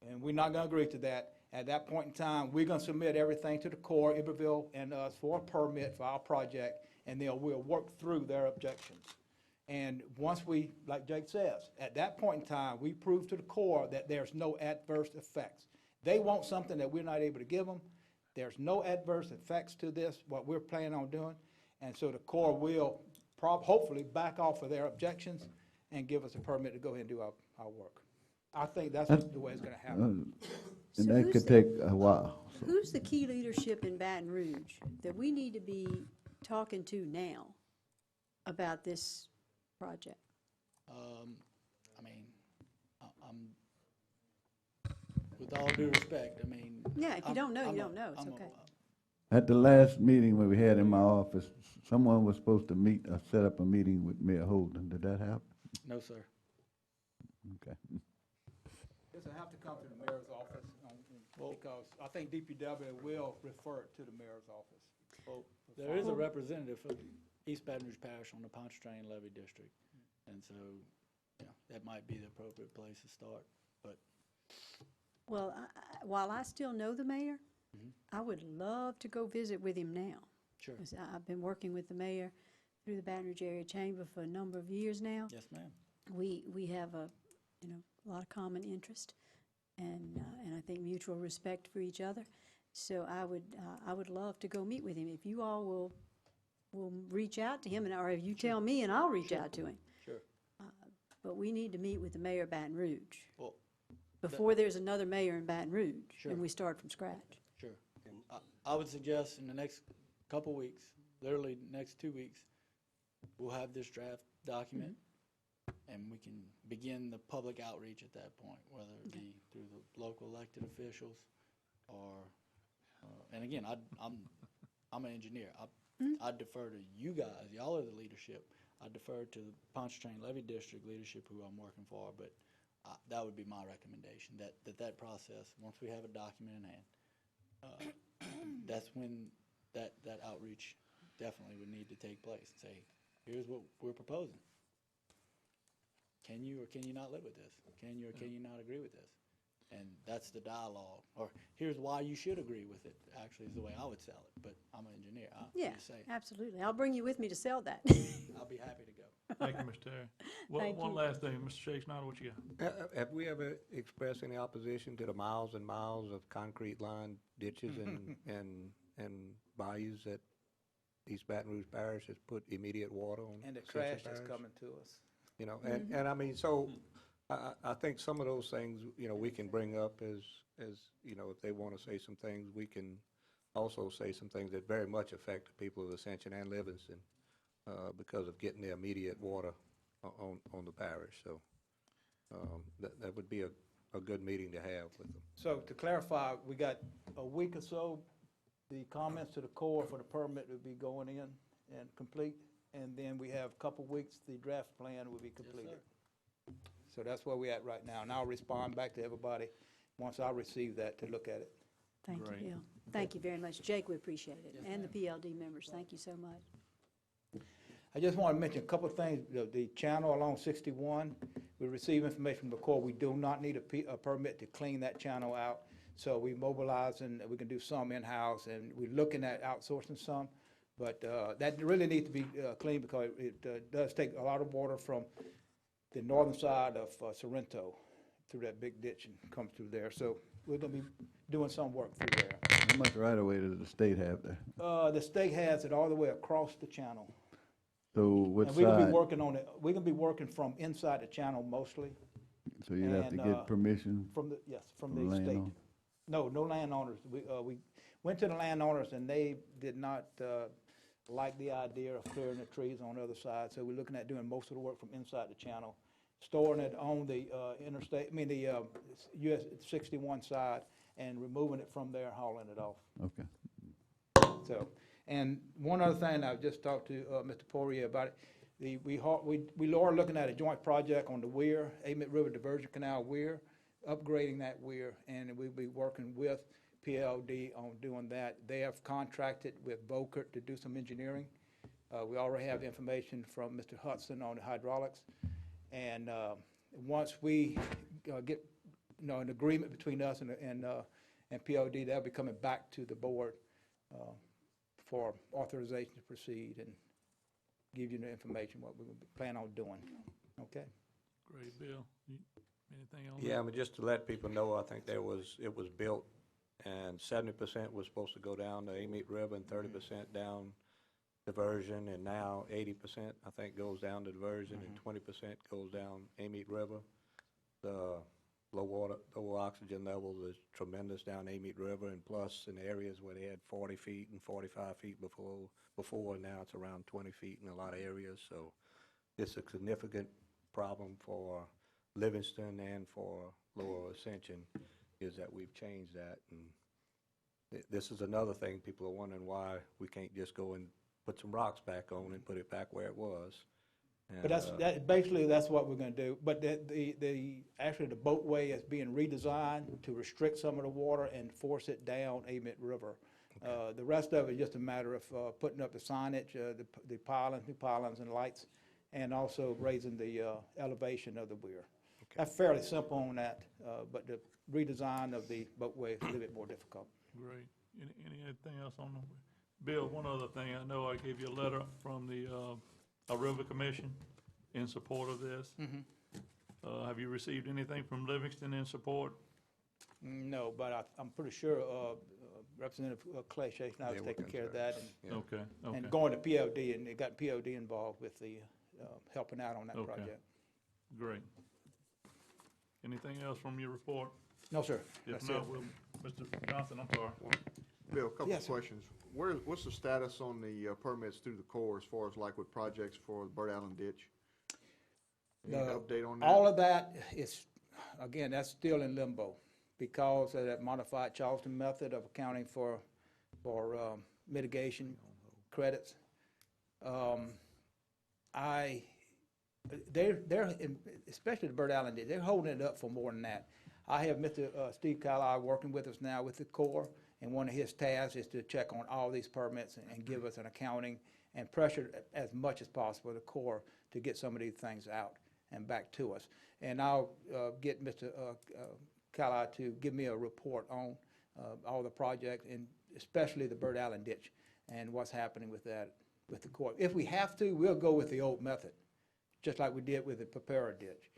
And we're not gonna agree to that. At that point in time, we're gonna submit everything to the Corps, Iberville, and us for a permit for our project, and we'll work through their objections. And once we, like Jake says, at that point in time, we prove to the Corps that there's no adverse effects. They want something that we're not able to give them. There's no adverse effects to this, what we're planning on doing. And so the Corps will hopefully back off of their objections and give us a permit to go ahead and do our work. I think that's the way it's gonna happen. So And that who's could the- take a while. So Who's the key leadership in Baton Rouge that we need to be talking to now about this project? I mean, I'm, with all due respect, I mean. Yeah, if you I'm- don't know, you I'm a- don't know. It's I'm a- okay. At the last meeting where we had in my office, someone was supposed to meet, set up a meeting with Mayor Holden. Did that happen? No, sir. Okay. This will have to come to the mayor's office, because I think DPW will refer it to the mayor's office. Well, there is a representative for East Baton Rouge Parish on the Pontchartrain Levy District, and so, yeah, that might be the appropriate place to start, but. Well, while I still know the mayor, Mhm. I would love to go visit with him now. Sure. 'Cause I've been working with the mayor through the Baton Rouge Area Chamber for a number of years now. Yes, ma'am. We have a lot of common interest and I think mutual respect for each other. So I would love to go meet with him. If you all will reach out to him, or if you tell me and I'll reach out to him. Sure. But we need to meet with the mayor of Baton Rouge Well, before there's another mayor in Baton Rouge Sure. and we start from scratch. sure. I would suggest in the next couple weeks, literally next 2 weeks, we'll have this draft document, and we can begin the public outreach at that point, whether it be through the local elected officials or, and again, I'm an engineer. I defer to you guys. Y'all are the leadership. I defer to the Pontchartrain Levy District leadership who I'm working for, but that would be my recommendation, that process, once we have a document in hand, that's when that outreach definitely would need to take place and say, here's what we're proposing. Can you or can you not live with this? Can you or can you not agree with this? And that's the dialogue. Or here's why you should agree with it, actually, is the way I would sell it. But I'm an engineer. I'm Yeah, just saying. absolutely. I'll bring you with me to sell that. I'll be happy to go. Thank you, Mr. Terry. Thank One you. last thing, Mr. Shake Snyder, what you got? Have we ever expressed any opposition to the miles and miles of concrete lined ditches and bayous that East Baton Rouge Parish has put immediate water on? And the Ascension trash that's Parish? coming to us. You know, and I mean, so I think some of those things, you know, we can bring up as, you know, if they want to say some things, we can also say some things that very much affect the people of Ascension and Livingston because of getting the immediate water on the parish. So that would be a good meeting to have with them. So to clarify, we got a week or so, the comments to the Corps for the permit will be going in and complete, and then we have a couple weeks, the draft plan will be completed. So that's where we're at right now, and I'll respond back to everybody once I receive that to look at it. Thank you, Great. Bill. Thank you very much. Jake, we appreciate it. And the PLD members, thank you so much. I just want to mention a couple of things. The channel along 61, we receive information from the Corps. We do not need a permit to clean that channel out. So we mobilize and we can do some in-house, and we're looking at outsourcing some. But that really needs to be cleaned because it does take a lot of water from the northern side of Sorrento through that big ditch and come through there. So we're going to be doing some work through there. How much right of way does the state have there? The state has it all the way across the channel. So what And we're gonna be side? working on it, we're gonna be working from inside the channel mostly, So you have to and, get permission from the, yes, from from the state. landowner? No landowners. We went to the landowners and they did not, like the idea of clearing the trees on the other side. So we're looking at doing most of the work from inside the channel, storing it on the, the US 61 side and removing it from there, hauling it off. Okay. So, and one other thing, I just talked to Mr. Poirier about it. We are looking at a joint project on the weir, Amite River Diversion Canal weir, upgrading that weir, and we'll be working with PLD on doing that. They have contracted with Bokert to do some engineering. We already have information from Mr. Hudson on the hydraulics, and once we get an agreement between us and PLD, they'll be coming back to the board for authorization to proceed and give you the information, what we plan on doing, okay? Great, Bill. Anything on that? Yeah, I mean, just to let people know, I think it was built, and 70% was supposed to go down the Amite River and 30% down diversion, and now 80%, I think, goes down the diversion and 20% goes down Amite River. The low oxygen level is tremendous down Amite River, and plus in areas where they had 40 feet and 45 feet before, now it's around 20 feet in a lot of areas, so it's a significant problem for Livingston and for Lower Ascension, is that we've changed that, and this is another thing people are wondering why we can't just go and put some rocks back on and put it back where it was. But basically, that's what we're gonna do. But actually, the boatway is being redesigned to restrict some of the water and force it down Amite River. The rest of it is just a matter of putting up the signage, the pylons, new pylons and lights, and also raising the elevation of the weir. That's fairly simple on that, but the redesign of the boatway is a little bit more difficult. Great. Anything else on the, Bill, one other thing, I know I gave you a letter from the, River Commission in support of this. Have you received anything from Livingston in support? No, but I'm pretty sure Representative Clay Shakes now is taking care of that, Okay, okay. and going to POD, and they got POD involved with the helping out on that Okay. project. Great. Anything else from your report? No, sir. If That's not, it. we'll, Mr. Johnson, I'm sorry. Bill, a couple Yes, of sir. questions. What's the status on the permits through the Corps as far as like with projects for the Bird Island ditch? Any update on that? All of that is, again, that's still in limbo because of that modified Charleston method of accounting for mitigation credits. Especially the Bird Island ditch, they're holding it up for more than that. I have Mr. Steve Carlisle working with us now with the Corps, and one of his tasks is to check on all these permits and give us an accounting and pressure as much as possible the Corps to get some of these things out and back to us. And I'll get Mr. Carlisle to give me a report on all the projects, and especially the Bird Island ditch and what's happening with that with the Corps. If we have to, we'll go with the old method, just like we did with the Prepara ditch.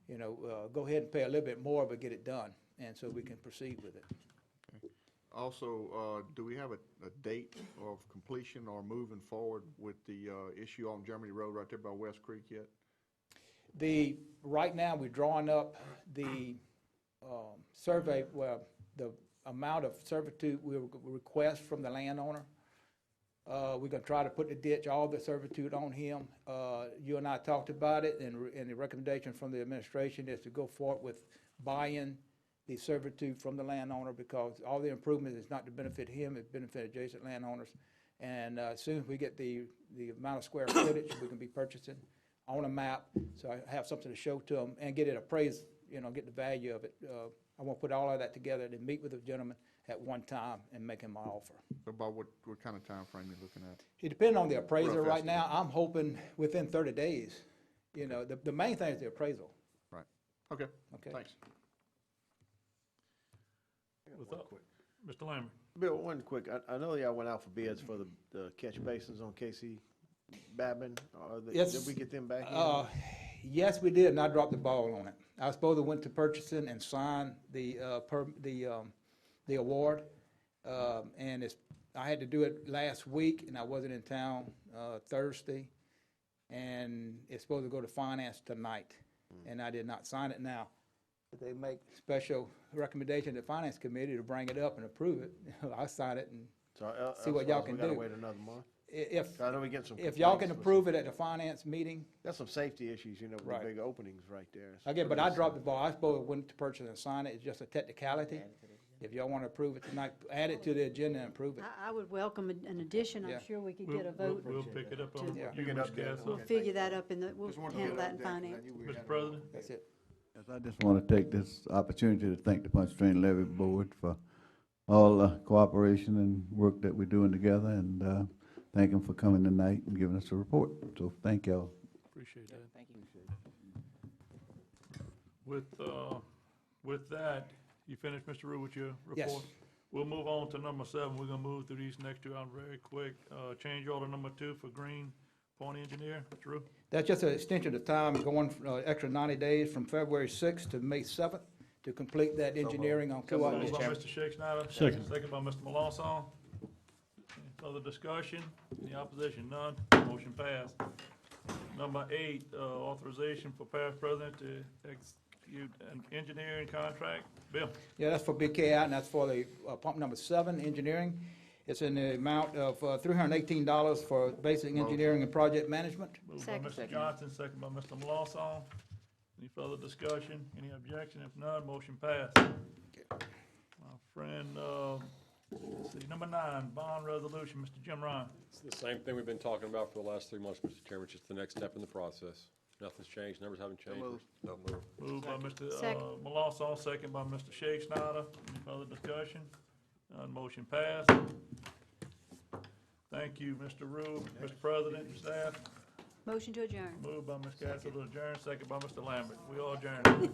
You know, go ahead and pay a little bit more, but get it done, and so we can proceed with it. Also, do we have a date of completion or moving forward with the issue on Germany Road right there by West Creek yet? Right now, we're drawing up the survey, well, the amount of servitude we'll request from the landowner. We're gonna try to put the ditch, all the servitude on him. You and I talked about it, and the recommendation from the administration is to go forward with buying the servitude from the landowner, because all the improvement is not to benefit him, it benefit adjacent landowners. And as soon as we get the amount of square footage we can be purchasing on a map, so I have something to show to them and get it appraised, you know, get the value of it. I want to put all of that together and meet with the gentleman at one time and make him my offer. About what kind of time frame you looking at? It depends on the appraiser Rough right now. I'm hoping within 30 days. You know, the main thing is the appraisal. Right. Okay. Okay. Thanks. Mr. Lambert? Bill, one quick, I know y'all went out for bids for the catch basins on Casey Babin. Yes. Did we get them back in? Yes, we did, and I dropped the ball on it. I was supposed to went to purchasing and sign the award, and I had to do it last week, and I wasn't in town Thursday, and it's supposed to go to finance tonight, and I did not sign it now. They make special recommendation to the finance committee to bring it up and approve it. I'll sign it and So see what y'all can we gotta do. wait another month? If I know we get some. y'all can complaints with approve it at the finance meeting, That's some safety issues, you know, with Right. the big openings right there. It's again, but pretty I dropped the ball. I was supposed to went to purchase and sign it. It's just a technicality. If y'all want to approve it tonight, add it to the agenda and approve it. I would welcome an addition. Yeah. I'm sure we could get a vote. We'll pick it up on Yeah. you, Pick it Ms. up there. Gasso. We'll figure that up we'll Just wanted to handle get that an in update, 'cause I finance. knew we Mr. had President? That's it. Yes, I just want to take this opportunity to thank the Punch Train Levy Board for all the cooperation and work that we're doing together, and thank them for coming tonight and giving us a report. So thank y'all. Appreciate that. Thank you. With that, you finished, Mr. Rue, with your report? Yes. We'll move on to number 7. We're gonna move through these next two items very quick. Change order number 2 for Green appoint engineer, Mr. Rue. That's just an extension of time, going extra 90 days from February 6th to May 7th to complete that engineering on Kuwait Moved Ditch. by Mr. Shake Snyder. Second. Second by Mr. Melanson. Any further discussion? Any opposition? None. Motion passed. Number 8, authorization for parish president to execute an engineering contract. Bill? Yeah, that's for BKI, and that's for the pump number 7, engineering. It's in the amount of $318 for basic engineering and project management. Moved by Mr. Johnson, second by Mr. Melanson. Any further discussion? Any objection? If none, motion passed. My friend, let's see, number 9, bond resolution, Mr. Jim Ryan. It's the same thing we've been talking about for the last 3 months, Mr. Chairman, it's just the next step in the process. Nothing's changed, numbers haven't changed. No move. Moved by Mr. Second. Melanson, second by Mr. Shake Snyder. Any further discussion? None, motion passed. Thank you, Mr. Rue, Mr. President, and staff. Motion to adjourn. Moved by Ms. Castle to adjourn, second by Mr. Lambert. We all adjourn.